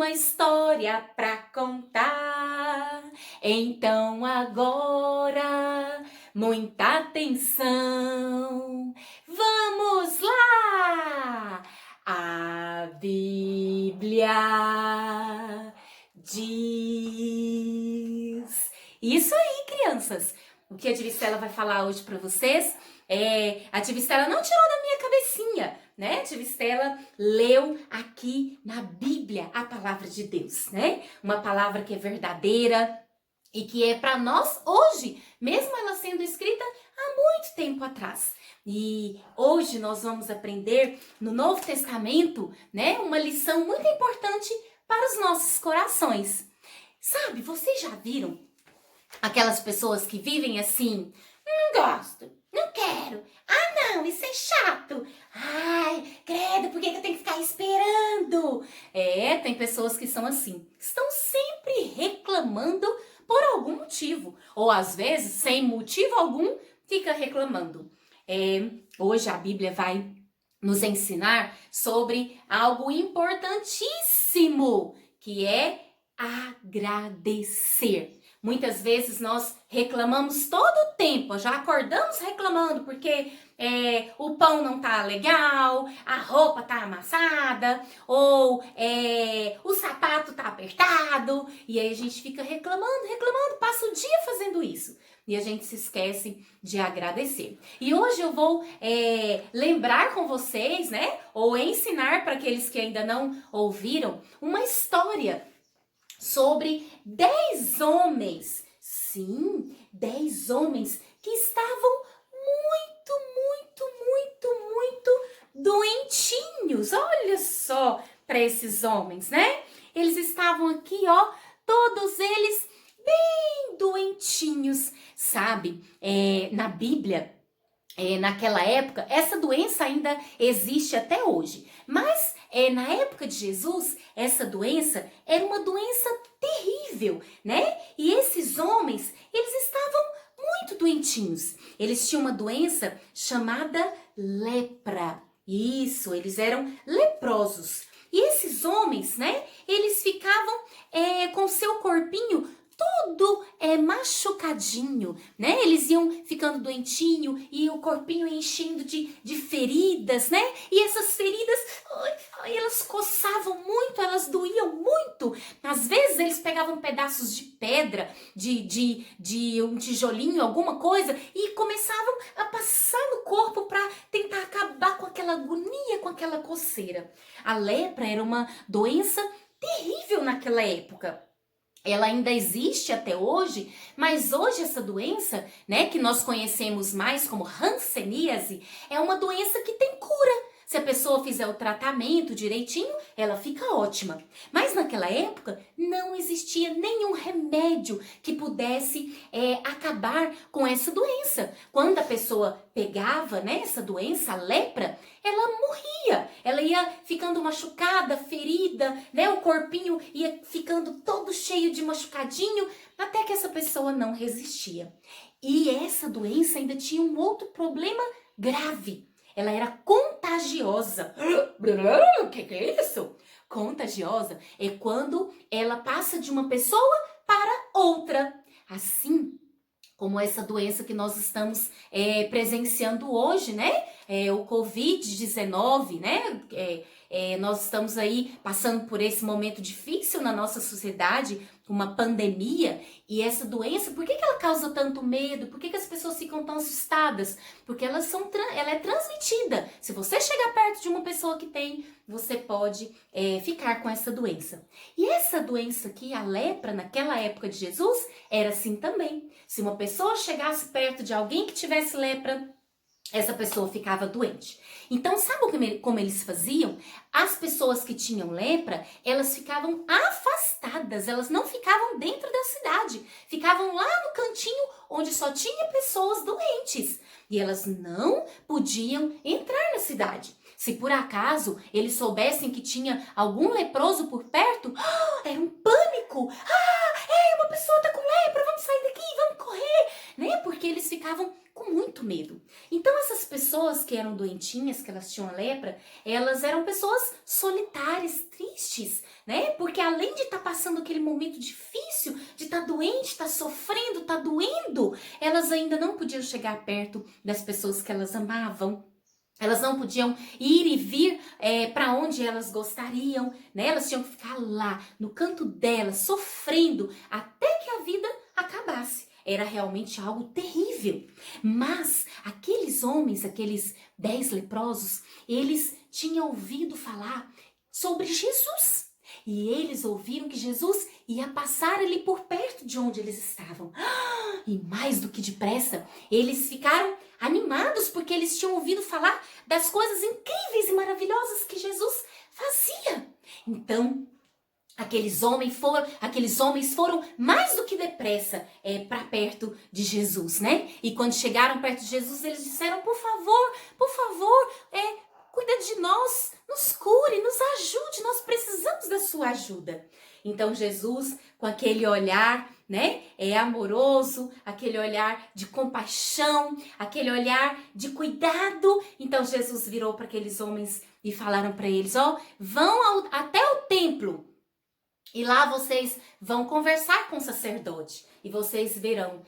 uma história pra contar. Então agora, muita atenção. Vamos lá! A Bíblia diz. Isso aí, crianças. O que a Divistela vai falar hoje para vocês a Divistela não tirou da minha cabecinha, né? A Divistela leu aqui na Bíblia a palavra de Deus, né? Uma palavra que é verdadeira e que é para nós hoje, mesmo ela sendo escrita há muito tempo atrás. E hoje nós vamos aprender no Novo Testamento, né, uma lição muito importante para os nossos corações. Sabe, vocês já viram aquelas pessoas que vivem assim? Não gosto, não quero. Ah, não, isso é chato. Ai, credo, por que eu tenho que ficar esperando? Tem pessoas que são assim. Estão sempre reclamando por algum motivo. Ou às vezes, sem motivo algum, fica reclamando. Hoje a Bíblia vai nos ensinar sobre algo importantíssimo, que é agradecer. Muitas vezes nós reclamamos todo o tempo, já acordamos reclamando porque o pão não tá legal, a roupa tá amassada, ou o sapato tá apertado, e aí a gente fica reclamando, passa o dia fazendo isso. E a gente se esquece de agradecer. E hoje eu vou lembrar com vocês, né, ou ensinar para aqueles que ainda não ouviram, uma história sobre 10 homens, sim, 10 homens que estavam muito doentinhos. Olha só para esses homens, né? Eles estavam aqui, ó, todos eles bem doentinhos, sabe? Na Bíblia, naquela época, essa doença ainda existe até hoje, mas na época de Jesus, essa doença era uma doença terrível, né? E esses homens, eles estavam muito doentinhos. Eles tinham uma doença chamada lepra. Isso, eles eram leprosos. E esses homens, né? Eles ficavam com seu corpinho todo machucadinho, né? Eles iam ficando doentinho e o corpinho enchendo de feridas, né? E essas feridas, elas coçavam muito, elas doíam muito. Às vezes eles pegavam pedaços de pedra, de um tijolinho, alguma coisa, e começavam a passar no corpo para tentar acabar com aquela agonia, com aquela coceira. A lepra era uma doença terrível naquela época. Ela ainda existe até hoje, mas hoje essa doença, né, que nós conhecemos mais como hanseníase, é uma doença que tem cura. Se a pessoa fizer o tratamento direitinho, ela fica ótima. Mas naquela época não existia nenhum remédio que pudesse acabar com essa doença. Quando a pessoa pegava, né, essa doença, a lepra, ela morria. Ela ia ficando machucada, ferida, né, o corpinho ia ficando todo cheio de machucadinho, até que essa pessoa não resistia. E essa doença ainda tinha um outro problema grave. Ela era contagiosa. O que é isso? Contagiosa é quando ela passa de uma pessoa para outra. Assim como essa doença que nós estamos presenciando hoje, né? O Covid-19, né? Nós estamos aí passando por esse momento difícil na nossa sociedade, uma pandemia, e essa doença, por que ela causa tanto medo? Por que as pessoas ficam tão assustadas? Porque ela é transmitida. Se você chegar perto de uma pessoa que tem, você pode ficar com essa doença. E essa doença aqui, a lepra, naquela época de Jesus, era assim também. Se uma pessoa chegasse perto de alguém que tivesse lepra, essa pessoa ficava doente. Então, sabe como eles faziam? As pessoas que tinham lepra, elas ficavam afastadas, elas não ficavam dentro da cidade, ficavam lá no cantinho onde só tinha pessoas doentes. E elas não podiam entrar na cidade. Se por acaso eles soubessem que tinha algum leproso por perto, era um pânico. Uma pessoa tá com lepra, vamos sair daqui, vamos correr, né? Porque eles ficavam com muito medo. Então essas pessoas que eram doentinhas, que elas tinham lepra, elas eram pessoas solitárias, tristes, né? né? Porque além de estar passando aquele momento difícil, de estar doente, estar sofrendo, estar doendo, elas ainda não podiam chegar perto das pessoas que elas amavam. Elas não podiam ir e vir para onde elas gostariam, né? Elas tinham que ficar lá, no canto delas, sofrendo, até que a vida acabasse. Era realmente algo terrível. Mas aqueles homens, aqueles 10 leprosos, eles tinham ouvido falar sobre Jesus. E eles ouviram que Jesus ia passar ali por perto de onde eles estavam. E mais do que depressa, eles ficaram animados porque eles tinham ouvido falar das coisas incríveis e maravilhosas que Jesus fazia. Então, aqueles homens foram mais do que depressa para perto de Jesus, né? E quando chegaram perto de Jesus, eles disseram: por favor, cuida de nós, nos cure, nos ajude, nós precisamos da sua ajuda. Então Jesus, com aquele olhar, né, amoroso, aquele olhar de compaixão, aquele olhar de cuidado, então Jesus virou para aqueles homens e falaram para eles: vão até o templo. E lá vocês vão conversar com o sacerdote e vocês verão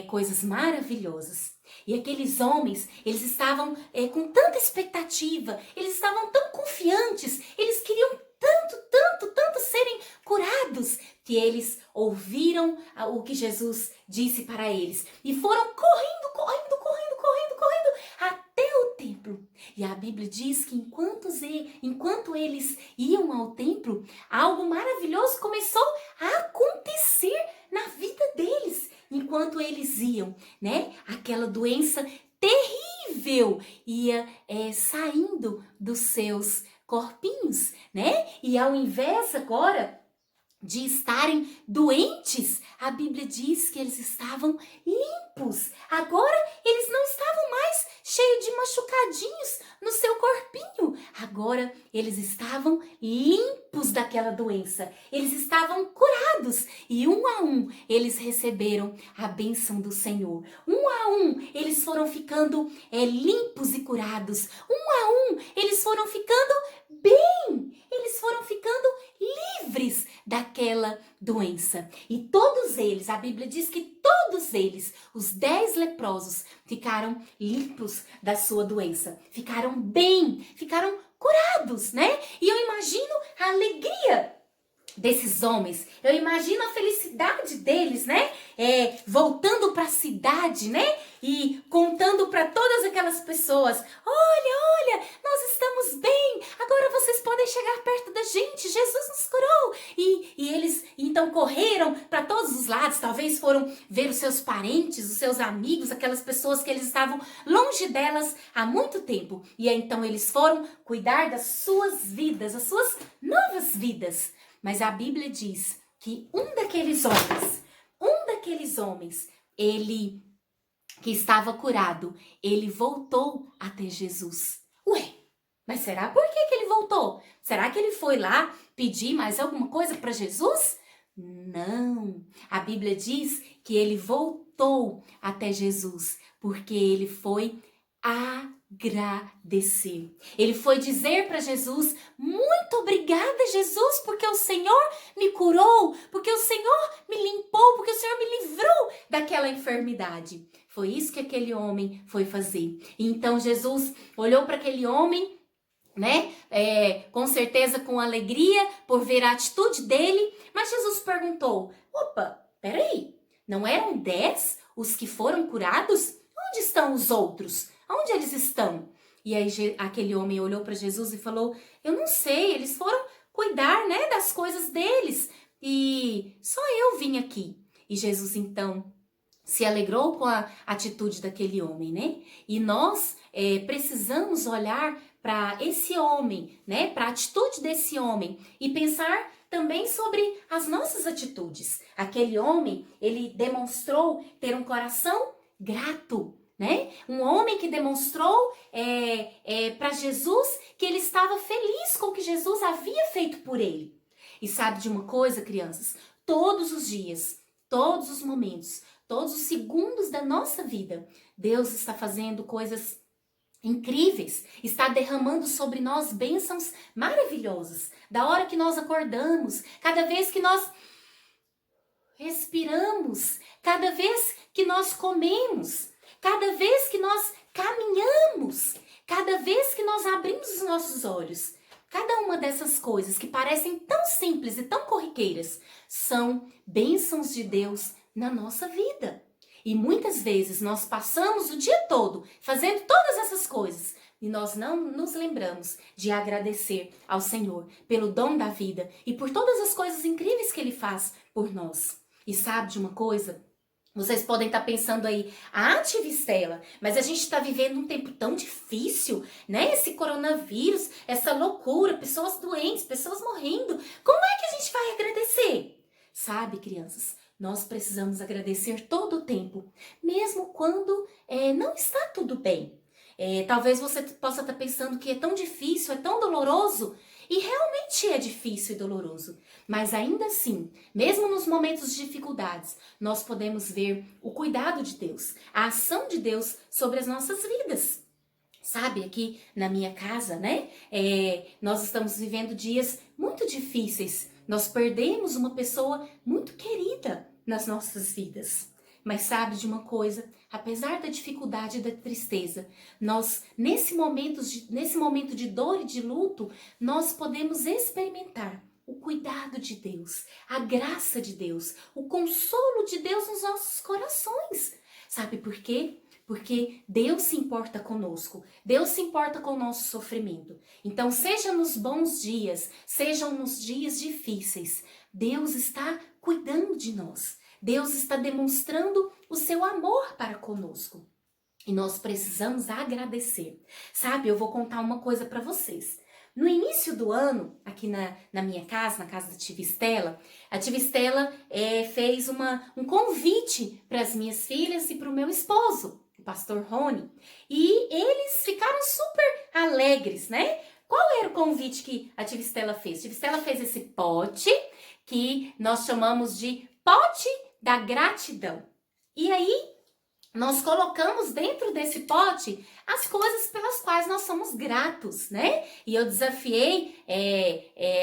coisas maravilhosas. E aqueles homens, eles estavam com tanta expectativa, eles estavam tão confiantes, eles queriam tanto serem curados, que eles ouviram o que Jesus disse para eles e foram correndo até o templo. E a Bíblia diz que enquanto eles iam ao templo, algo maravilhoso começou a acontecer na vida deles. Enquanto eles iam, né? Aquela doença terrível ia saindo dos seus corpinhos, né? E ao invés agora de estarem doentes, a Bíblia diz que eles estavam limpos. Agora eles não estavam mais cheios de machucadinhos no seu corpinho. Agora eles estavam limpos daquela doença. Eles estavam curados e um a um eles receberam a bênção do Senhor. Um a um eles foram ficando limpos e curados. Um a um eles foram ficando bem. Eles foram ficando livres daquela doença. E todos eles, a Bíblia diz que todos eles, os 10 leprosos, ficaram limpos da sua doença. Ficaram bem, ficaram curados, né? E eu imagino a alegria desses homens, eu imagino a felicidade deles, né? Voltando para a cidade, né? E contando para todas aquelas pessoas: olha, nós estamos bem, agora vocês podem chegar perto da gente, Jesus nos curou. E eles então correram para todos os lados, talvez foram ver os seus parentes, os seus amigos, aquelas pessoas que eles estavam longe delas há muito tempo. E aí, então eles foram cuidar das suas vidas, as suas novas vidas. Mas a Bíblia diz que um daqueles homens, ele que estava curado, ele voltou até Jesus. Ué, mas será por que ele voltou? Será que ele foi lá pedir mais alguma coisa para Jesus? Não, a Bíblia diz que ele voltou até Jesus porque ele foi agradecer. Ele foi dizer para Jesus: muito obrigada, Jesus, porque o Senhor me curou, porque o Senhor me limpou, porque o Senhor me livrou daquela enfermidade. Foi isso que aquele homem foi fazer. E então Jesus olhou para aquele homem, né? Com certeza com alegria por ver a atitude dele, mas Jesus perguntou: opa, peraí, não eram 10 os que foram curados? Onde estão os outros? Onde eles estão? E aí aquele homem olhou para Jesus e falou: eu não sei, eles foram cuidar, né, das coisas deles e só eu vim aqui. E Jesus então se alegrou com a atitude daquele homem, né? E nós precisamos olhar para esse homem, né, para a atitude desse homem e pensar também sobre as nossas atitudes. Aquele homem, ele demonstrou ter um coração grato, né? Um homem que demonstrou para Jesus que ele estava feliz com o que Jesus havia feito por ele. E sabe de uma coisa, crianças? Todos os dias, todos os momentos, todos os segundos da nossa vida, Deus está fazendo coisas incríveis, está derramando sobre nós bênçãos maravilhosas. Da hora que nós acordamos, cada vez que nós respiramos, cada vez que nós comemos, cada vez que nós caminhamos, cada vez que nós abrimos os nossos olhos. Cada uma dessas coisas que parecem tão simples e tão corriqueiras são bênçãos de Deus na nossa vida. E muitas vezes nós passamos o dia todo fazendo todas essas coisas e nós não nos lembramos de agradecer ao Senhor pelo dom da vida e por todas as coisas incríveis que Ele faz por nós. E sabe de uma coisa? Vocês podem estar pensando aí, Tia Estela, mas a gente está vivendo um tempo tão difícil, né? Esse coronavírus, essa loucura, pessoas doentes, pessoas morrendo. Como é que a gente vai agradecer? Sabe, crianças, nós precisamos agradecer todo o tempo, mesmo quando não está tudo bem. Talvez você possa estar pensando que é tão difícil, é tão doloroso, e realmente é difícil e doloroso. Mas ainda assim, mesmo nos momentos de dificuldades, nós podemos ver o cuidado de Deus, a ação de Deus sobre as nossas vidas. Sabe, aqui na minha casa, né? Nós estamos vivendo dias muito difíceis. Nós perdemos uma pessoa muito querida nas nossas vidas. Mas sabe de uma coisa? Apesar da dificuldade e da tristeza, nós, nesse momento de dor e de luto, nós podemos experimentar o cuidado de Deus, a graça de Deus, o consolo de Deus nos nossos corações. Sabe por quê? Porque Deus se importa conosco, Deus se importa com o nosso sofrimento. Então, seja nos bons dias, sejam nos dias difíceis, Deus está cuidando de nós. Deus está demonstrando o seu amor para conosco. E nós precisamos agradecer. Sabe, eu vou contar uma coisa para vocês. No início do ano, aqui na minha casa, na casa da tia Estela, a tia Estela fez um convite para as minhas filhas e para o meu esposo, o pastor Rony. E eles ficaram super alegres, né? Qual era o convite que a tia Estela fez? A tia Estela fez esse pote que nós chamamos de pote da gratidão. E aí, nós colocamos dentro desse pote as coisas pelas quais nós somos gratos, né? E eu desafiei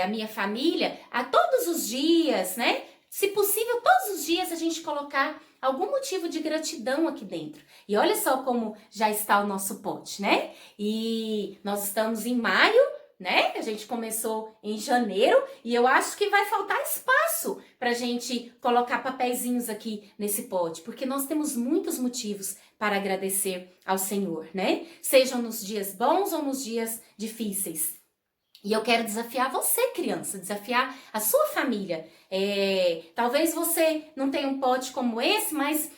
a minha família a todos os dias, né? Se possível, todos os dias a gente colocar algum motivo de gratidão aqui dentro. E olha só como já está o nosso pote, né? E nós estamos em maio, né? A gente começou em janeiro e eu acho que vai faltar espaço pra gente colocar papeizinhos aqui nesse pote, porque nós temos muitos motivos para agradecer ao Senhor, né? Sejam nos dias bons ou nos dias difíceis. E eu quero desafiar você, criança, desafiar a sua família. Talvez você não tenha um pote como esse, mas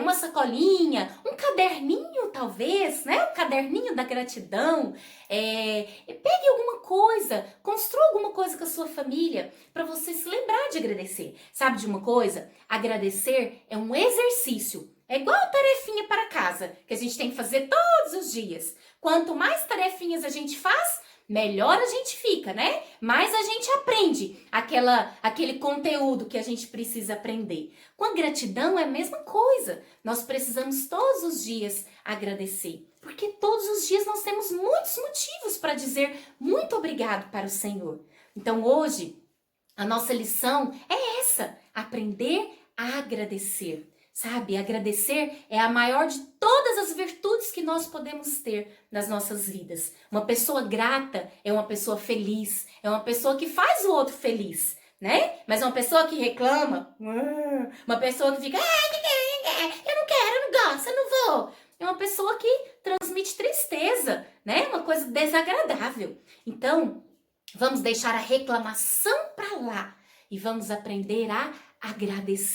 uma sacolinha, um caderninho talvez, né? Um caderninho da gratidão. Pegue alguma coisa, construa alguma coisa com a sua família para você se lembrar de agradecer. Sabe de uma coisa? Agradecer é um exercício. É igual tarefinha para casa, que a gente tem que fazer todos os dias. Quanto mais tarefinhas a gente faz, melhor a gente fica, né? Mais a gente aprende aquele conteúdo que a gente precisa aprender. Com a gratidão é a mesma coisa. Nós precisamos todos os dias agradecer. Porque todos os dias nós temos muitos motivos para dizer muito obrigado para o Senhor. Então hoje, a nossa lição é essa: aprender a agradecer. Sabe, agradecer é a maior de todas as virtudes que nós podemos ter nas nossas vidas. Uma pessoa grata é uma pessoa feliz, é uma pessoa que faz o outro feliz, né? Mas uma pessoa que reclama, uma pessoa que fica, eu não quero, eu não gosto, eu não vou. É uma pessoa que transmite tristeza, né? Uma coisa desagradável. Então, vamos deixar a reclamação para lá e vamos aprender a agradecer.